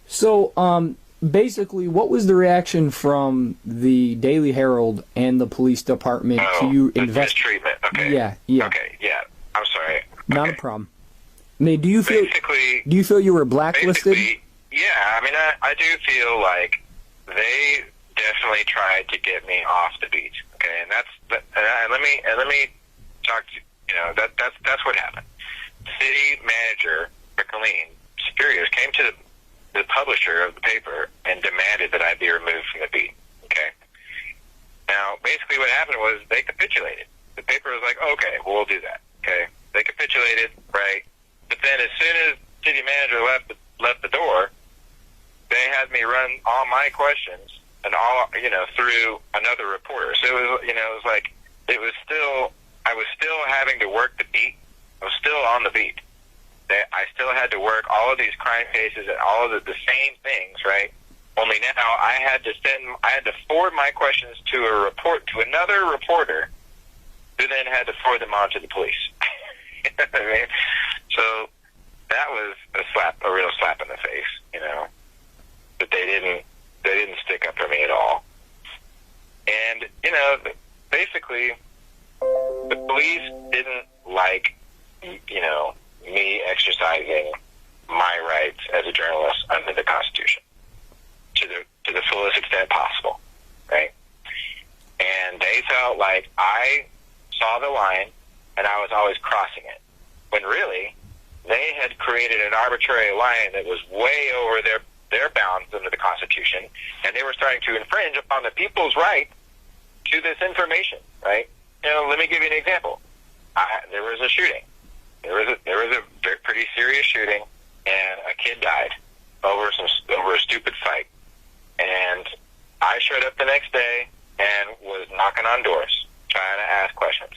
So, basically, what was the reaction from the Daily Herald and the police department to you mistreatment? Okay. Yeah. Okay, yeah. I'm sorry. Not a problem. I mean, do you feel you were blacklisted? Yeah, I mean, I do feel like they definitely tried to get me off the beat. Okay, and let me talk to that's what happened. The city manager for Killeen superiors came to the publisher of the paper and demanded that I be removed from the beat. Okay. Now, basically, what happened was they capitulated. The paper was like, "Okay, well, we'll do that." Okay. They capitulated, right? But then, as soon as the city manager left the door, they had me run all my questions and all through another reporter. So it was like I was still having to work the beat. I was still on the beat. I still had to work all of these crime cases and all of the same things, right? Only now I had to forward my questions to another reporter, who then had to forward them on to the police. You know what I mean? So that was a real slap in the face, But they didn't stick up for me at all. And basically, the police didn't like me exercising my rights as a journalist under the Constitution to the fullest extent possible, right? And they felt like I saw the line and I was always crossing it, when really they had created an arbitrary line that was way over their bounds under the Constitution, and they were starting to infringe upon the people's right to this information, right? Let me give you an example. There was a shooting. There was a pretty serious shooting, and a kid died over a stupid fight. And I showed up the next day and was knocking on doors, trying to ask questions.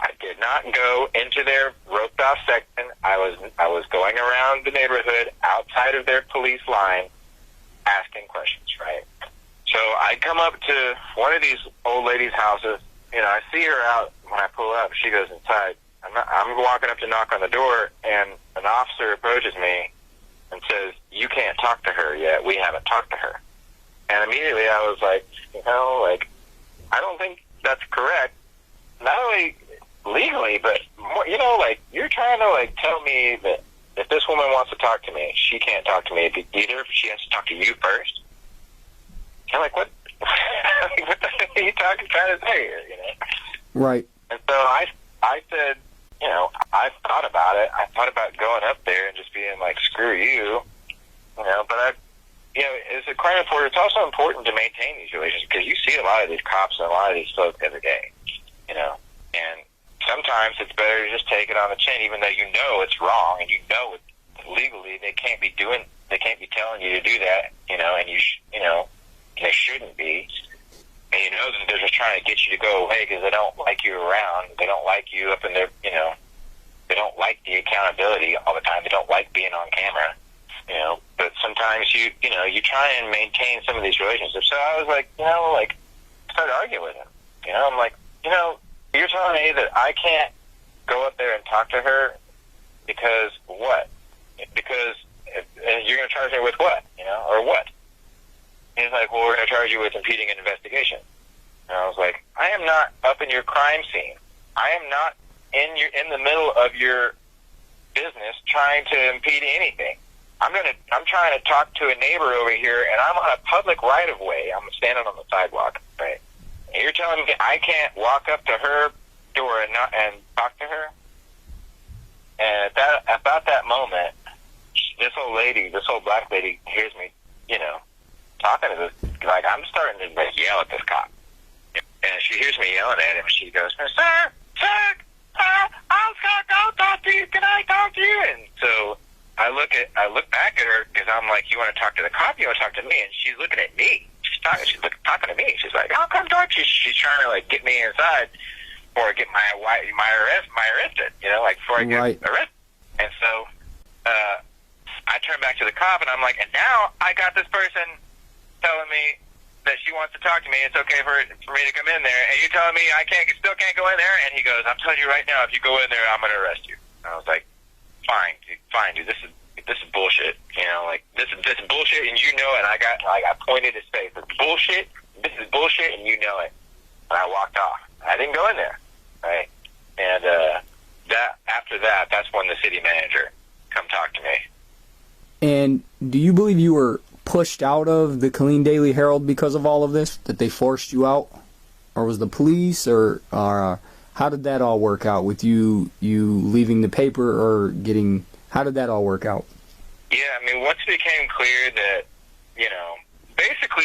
I did not go into their roped-off section. I was going around the neighborhood outside of their police line, asking questions, right? So I come up to one of these old ladies' houses. I see her out when I pull up. She goes inside. I'm walking up to knock on the door, and an officer approaches me and says, "You can't talk to her yet. We haven't talked to her." And immediately I was like, I don't think that's correct. Not only legally, but more, you're trying to tell me that if this woman wants to talk to me, she can't talk to me either. She has to talk to you first. I'm like, what? What the heck are you trying to say here? Right. And so I said, I thought about it. I thought about going up there and just being like, screw you, But as a crime reporter, it's also important to maintain these relations, because you see a lot of these cops and a lot of these folks every day, And sometimes it's better to just take it on the chin, even though it's wrong and legally they can't be telling you to do that, and they shouldn't be. And that they're just trying to get you to go away because they don't like you around. They don't like you up in their, they don't like the accountability all the time. They don't like being on camera, But sometimes you try and maintain some of these relationships. So I was like, started arguing with him. I'm like, you're telling me that I can't go up there and talk to her because what? Because you're going to charge me with what? Or what? He's like, well, we're going to charge you with impeding an investigation. And I was like, I am not up in your crime scene. I am not in the middle of your business trying to impede anything. I'm trying to talk to a neighbor over here, and I'm on a public right of way. I'm standing on the sidewalk, right? And you're telling me I can't walk up to her door and talk to her? And about that moment, this old black lady hears me, talking to this, I'm starting to yell at this cop. And she hears me yelling at him, and she goes, Sir, I'll talk to you. Can I talk to you? And so I look back at her, because I'm like, you want to talk to the cop? You want to talk to me? And she's looking at me. She's talking to me. She's like, I'll come talk to you. She's trying to get me inside before I get my arrested, before I get arrested. And so I turn back to the cop, and I'm like, and now I got this person telling me that she wants to talk to me. It's okay for me to come in there, and you're telling me I still can't go in there? And he goes, I'm telling you right now, if you go in there, I'm going to arrest you. And I was like, fine, dude. This this is bullshit. You know, like, this is bullshit, and you know it. And I pointed his face. It's bullshit. This is bullshit, and you know it. And I walked off. I didn't go in there, right? And after that, that's when the city manager come talk to me. And do you believe you were pushed out of the Killeen Daily Herald because of all of this? That they forced you out? Or was the police, or how did that all work out with you leaving the paper or getting? How did that all work out? Yeah, I mean, once it became clear that, you know, basically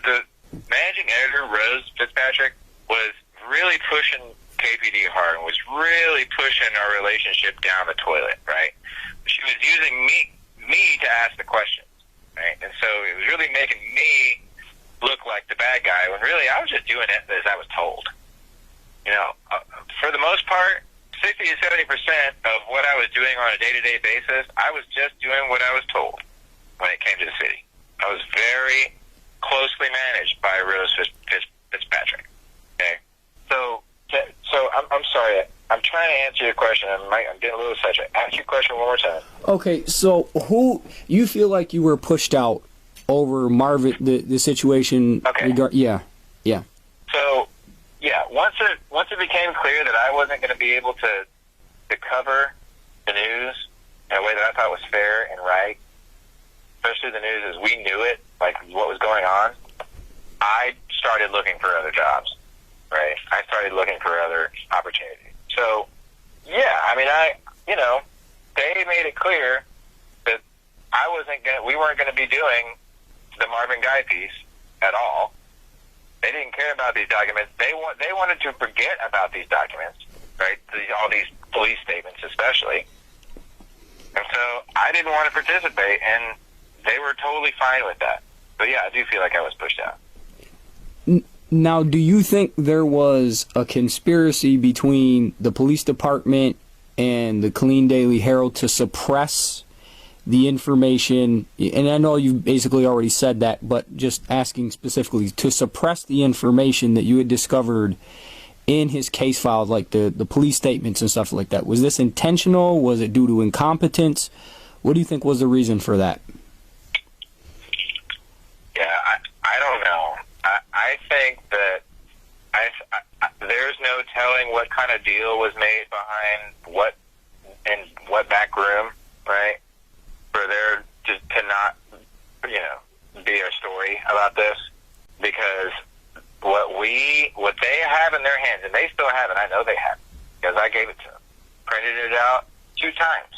the managing editor, Rose Fitzpatrick, was really pushing KPD hard and was really pushing our relationship down the toilet, right? She was using me to ask the questions, right? And so it was really making me look like the bad guy when really I was just doing it as I was told. You know, for the most part, 60 to 70% of what I was doing on a day-to-day basis, I was just doing what I was told when it came to the city. I was very closely managed by Rose Fitzpatrick. Okay, so I'm sorry. I'm trying to answer your question. I'm getting a little sidetracked. Ask your question one more time. Okay, so who you feel like you were pushed out over Marvin, the situation? Okay. Yeah. So, yeah, once it became clear that I wasn't going to be able to cover the news in a way that I thought was fair and right, especially the news as we knew it, like what was going on, I started looking for other jobs, right? I started looking for other opportunities. So, yeah, I mean, they made it clear that we weren't going to be doing the Marvin Guy piece at all. They didn't care about these documents. They wanted to forget about these documents, right? All these police statements especially. And so I didn't want to participate, and they were totally fine with that. But yeah, I do feel like I was pushed out. Now, do you think there was a conspiracy between the police department and the Killeen Daily Herald to suppress the information? And I know you've basically already said that, but just asking specifically, to suppress the information that you had discovered in his case files, like the police statements and stuff like that. Was this intentional? Was it due to incompetence? What do you think was the reason for that? Yeah, I don't know. I think that there's no telling what kind of deal was made behind what back room, right? For there to not, be a story about this, because what they have in their hands, and they still have it, I know they have it, because I gave it to them, printed it out 2 times,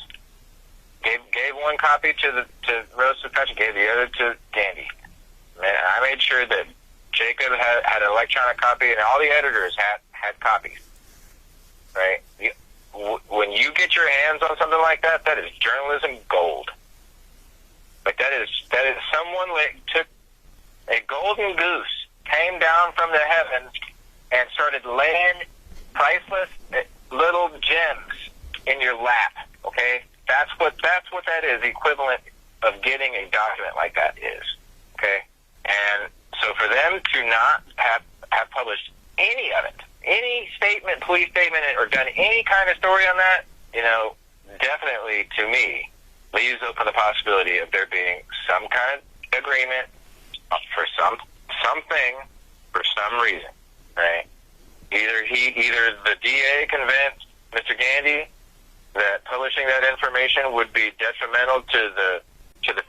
gave one copy to Rose Fitzpatrick, gave the other to Dandy. Man, I made sure that Jacob had an electronic copy, and all the editors had copies. Right? When you get your hands on something like that, that is journalism gold. Like that is someone took a golden goose, came down from the heavens, and started laying priceless little gems in your lap. Okay, that's what that is. The equivalent of getting a document like that is. Okay. And so for them to not have published any of it, any statement, police statement, or done any kind of story on that, definitely to me leaves open the possibility of there being some kind of agreement for something for some reason, right? Either the DA convinced Mr. Gandy that publishing that information would be detrimental to the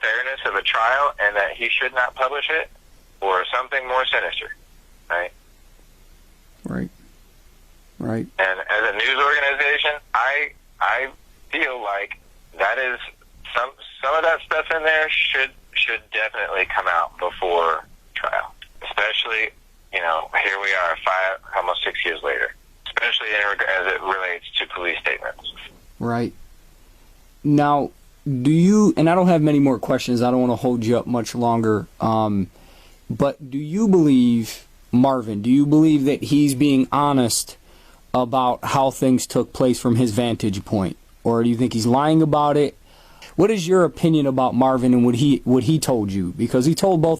fairness of a trial and that he should not publish it, or something more sinister, right? Right. And as a news organization, I feel like that is some of that stuff in there should definitely come out before trial, especially here we are almost 6 years later, especially as it relates to police statements. Right. Now, do you, and I don't have many more questions, I don't want to hold you up much longer, but do you believe, Marvin, that he's being honest about how things took place from his vantage point? Or do you think he's lying about it? What is your opinion about Marvin and what he told you? Because he told both